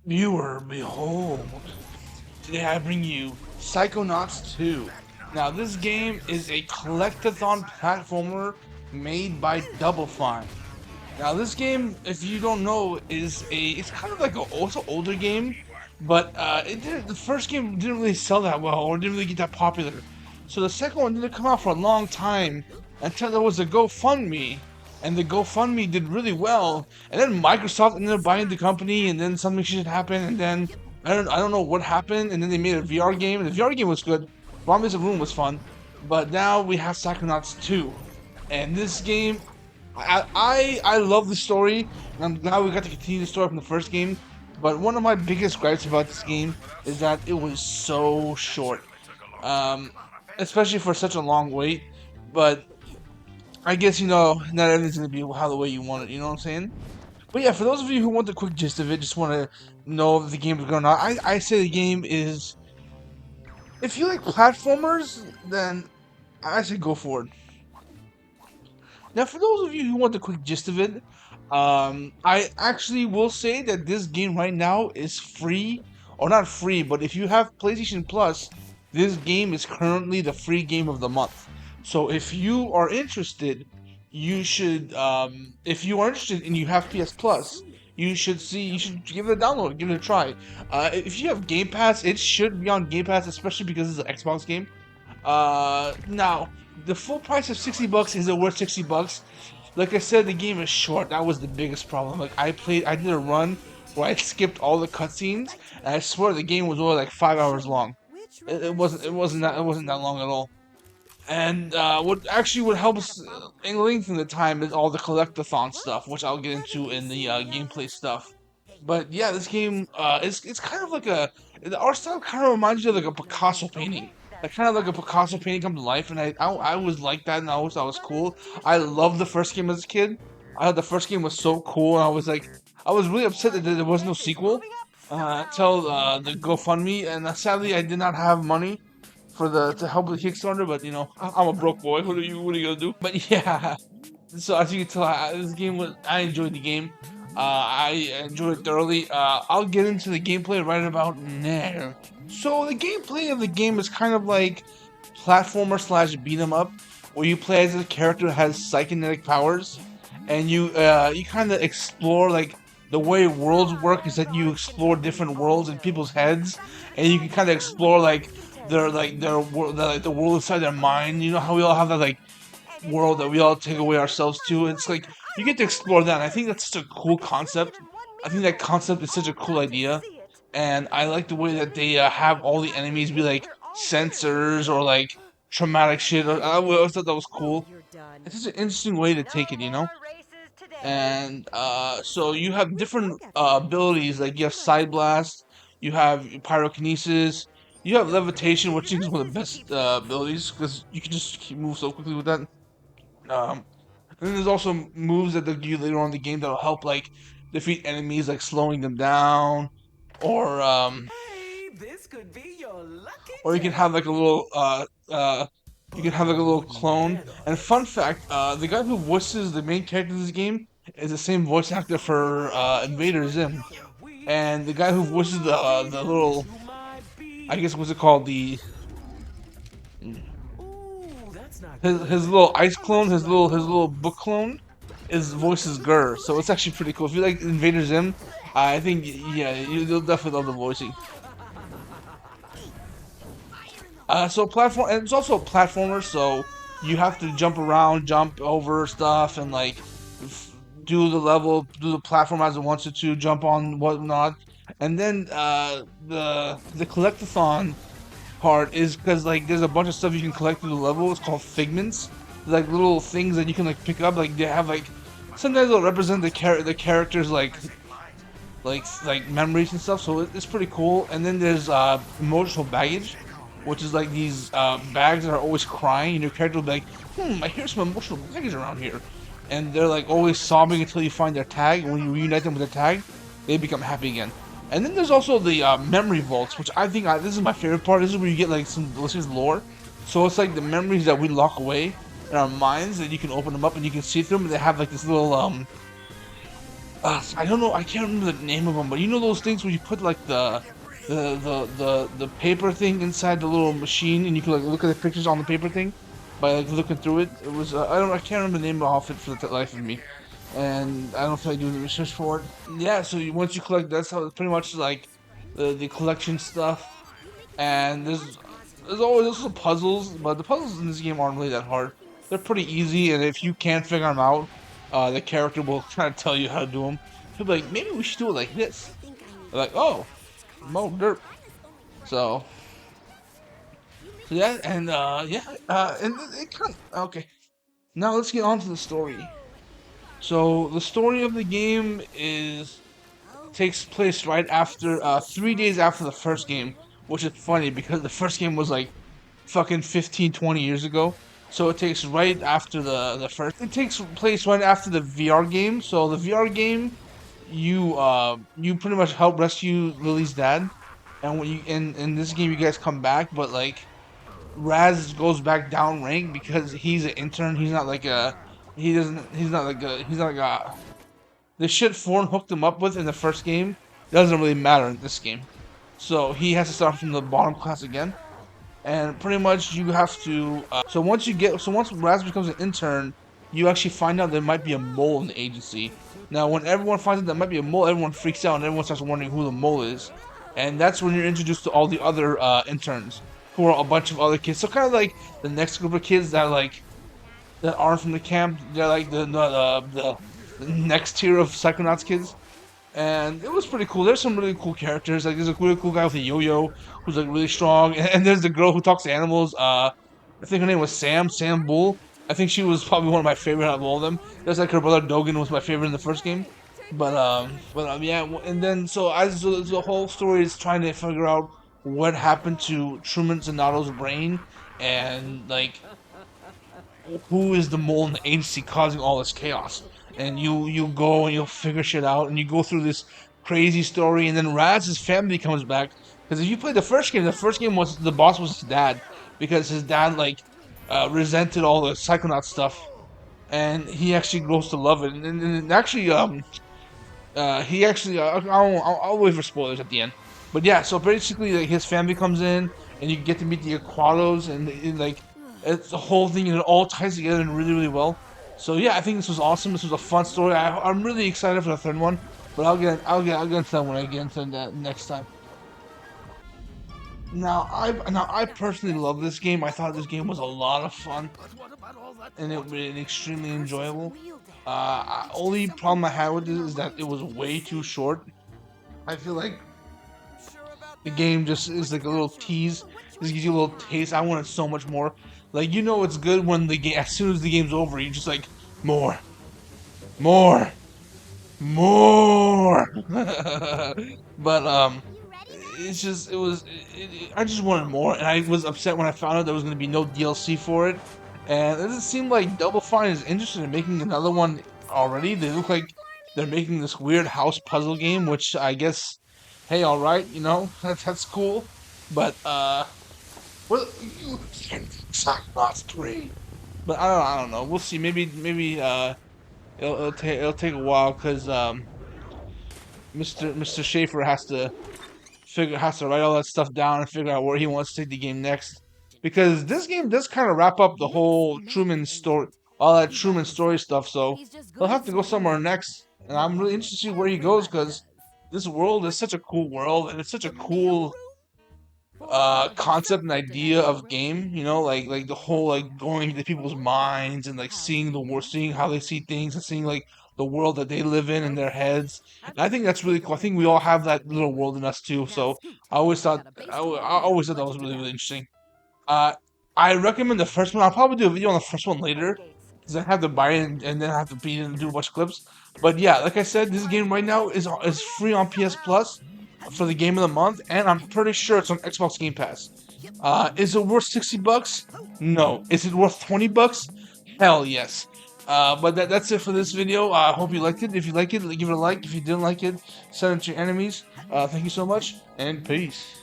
Viewer, behold, today I bring you Psychonauts 2. Now this game is a collectathon platformer made by Double Fine. Now this game, if you don't know, it's kind of like a also older game, but the first game didn't really sell that well or didn't really get that popular. So the second one didn't come out for a long time until there was a GoFundMe, and the GoFundMe did really well. And then Microsoft ended up buying the company, and then something shit happened, and then I don't know what happened, and then they made a VR game, and the VR game was good. Zombies in Room was fun, but now we have Psychonauts 2, and this game I love the story, and I'm glad we got to continue the story from the first game. But one of my biggest gripes about this game is that it was so short, um, especially for such a long wait. But I guess not everything's gonna be how the way you want it. You know what I'm saying? But yeah, for those of you who want the quick gist of it, just want to know if the game is going on. I say the game is. If you like platformers, then I say go for it. Now, for those of you who want the quick gist of it, I actually will say that this game right now is free, or not free, but if you have PlayStation Plus, this game is currently the free game of the month. So if you are interested, you should, if you are interested and you have PS Plus, you should give it a download, give it a try. If you have Game Pass, it should be on Game Pass, especially because it's an Xbox game. Now, the full price of $60 is it worth $60? Like I said, the game is short. That was the biggest problem. Like I did a run where I skipped all the cutscenes, and I swear the game was only like 5 hours long. It wasn't that long at all. And what helps in lengthen the time is all the collectathon stuff, which I'll get into in the gameplay stuff. But yeah, this game it's kind of like the art style kind of reminds you of like a Picasso painting. Like kind of like a Picasso painting come to life, and I was like that, and I always thought it was cool. I loved the first game as a kid. I thought the first game was so cool, and I was really upset that there was no sequel until the GoFundMe, and sadly I did not have money for the to help with the Kickstarter. But I'm a broke boy. What are you gonna do? But yeah, so as you can tell, I enjoyed the game. I enjoyed it thoroughly. I'll get into the gameplay right about now. So the gameplay of the game is kind of like platformer slash beat 'em up, where you play as a character that has psychonetic powers, and you kind of explore like the way worlds work is that you explore different worlds in people's heads, and you can kind of explore the world inside their mind. You know how we all have that like world that we all take away ourselves to. It's like you get to explore that. And I think that's such a cool concept. I think that concept is such a cool idea, and I like the way that they have all the enemies be like sensors or like traumatic shit. I always thought that was cool. It's just an interesting way to take it. And so you have different abilities. Like you have side blast, you have pyrokinesis, you have levitation, which is one of the best abilities because you can just move so quickly with that. Um, and then there's also moves that they'll give you later on in the game that'll help like defeat enemies, like slowing them down, or Hey, this could be your lucky or you can have like a little you can have like a little clone. And fun fact, the guy who voices the main character of this game is the same voice actor for Invader Zim, and the guy who voices the little, I guess what's it called, the his little ice clone, his little book clone, his voice is Gur. So it's actually pretty cool. If you like Invader Zim, I think yeah, you'll definitely love the voicing. So platform, and it's also a platformer, so you have to jump around, jump over stuff, and like do the level, do the platform as it wants you to, jump on whatnot. And then the collectathon part is because like there's a bunch of stuff you can collect through the level. It's called figments, like little things that you can like pick up. Like they have like sometimes they'll represent the characters like memories and stuff. So it's pretty cool. And then there's emotional baggage, which is like these bags that are always crying, and your character will be like, I hear some emotional baggage around here. And they're like always sobbing until you find their tag, and when you reunite them with their tag, they become happy again. And then there's also the memory vaults, which I think this is my favorite part. This is where you get like some delicious lore. So it's like the memories that we lock away in our minds, that you can open them up and you can see through them, and they have like this little I don't know. I can't remember the name of them, but you know those things where you put like the paper thing inside the little machine, and you can like look at the pictures on the paper thing by like looking through it. It was I can't remember the name of the outfit for the life of me, and I don't feel like doing the research for it. Yeah, so once you collect, that's how it's pretty much like the collection stuff. And there's always also puzzles, but the puzzles in this game aren't really that hard. They're pretty easy, and if you can't figure them out, the character will kind of tell you how to do them. He'll be like, maybe we should do it like this. They're like, oh, Mo Derp. So, so yeah, and and it kind of okay. Now let's get on to the story. So the story of the game is takes place right after 3 days after the first game, which is funny because the first game was like fucking 15, 20 years ago. So it takes right after the first. It takes place right after the VR game. So the VR game, you pretty much help rescue Lily's dad, and when you in this game you guys come back, but like Raz goes back down rank because he's an intern. He's not like a he doesn't he's not like a the shit Thorn hooked him up with in the first game doesn't really matter in this game. So he has to start from the bottom class again, and pretty much you have to. So once Raz becomes an intern, you actually find out there might be a mole in the agency. Now, when everyone finds out there might be a mole, everyone freaks out and everyone starts wondering who the mole is, and that's when you're introduced to all the other interns, who are a bunch of other kids. So kind of like the next group of kids that aren't from the camp. They're like the next tier of Psychonauts kids, and it was pretty cool. There's some really cool characters. Like there's a really cool guy with a yo-yo who's like really strong, and there's the girl who talks to animals. I think her name was Sam Bull. I think she was probably one of my favorite out of all of them. There's like her brother Dogan was my favorite in the first game, but yeah. And then so the whole story is trying to figure out what happened to Truman Zanato's brain, and like who is the mole in the agency causing all this chaos. And you go and you'll figure shit out, and you go through this crazy story, and then Raz's family comes back. Because if you played the first game was the boss was his dad, because his dad like resented all the Psychonaut stuff, and he actually grows to love it. And actually, he actually I'll wait for spoilers at the end. But yeah, so basically, like his family comes in, and you get to meet the Aquados, and like it's the whole thing, and it all ties together and really well. So yeah, I think this was awesome. This was a fun story. I'm really excited for the third one, but I'll get into that when I get into that next time. Now I personally love this game. I thought this game was a lot of fun, and it was extremely enjoyable. Only problem I had with it is that it was way too short. I feel like the game just is like a little tease. Just gives you a little taste. I wanted so much more. Like you know, it's good when the game. As soon as the game's over, you're just like more, more, more. But it's just I just wanted more, and I was upset when I found out there was going to be no DLC for it. And it doesn't seem like Double Fine is interested in making another one already. They look like they're making this weird house puzzle game, which I guess, hey, all right, you know, that's cool. But well, you Psychonauts 3. But I don't know. We'll see. Maybe it'll take a while because Mr. Schaefer has to write all that stuff down and figure out where he wants to take the game next. Because this game does kind of wrap up the whole Truman story, all that Truman story stuff. So he'll have to go somewhere next, and I'm really interested to see where he goes because this world is such a cool world, and it's such a cool concept and idea of game, you know, like the whole like going into people's minds and like seeing the world, seeing how they see things, and seeing like the world that they live in their heads. And I think that's really cool. I think we all have that little world in us too. So I always thought that was really interesting. uh I recommend the first one. I'll probably do a video on the first one later because I have to buy it, and then I have to beat it and do a bunch of clips. But yeah, like I said, this game right now is free on PS Plus for the game of the month, and I'm pretty sure it's on Xbox Game Pass. Is it worth $60? No. Is it worth $20? Hell yes. But that's it for this video. I hope you liked it. If you like it, give it a like. If you didn't like it, send it to your enemies. Thank you so much, and peace.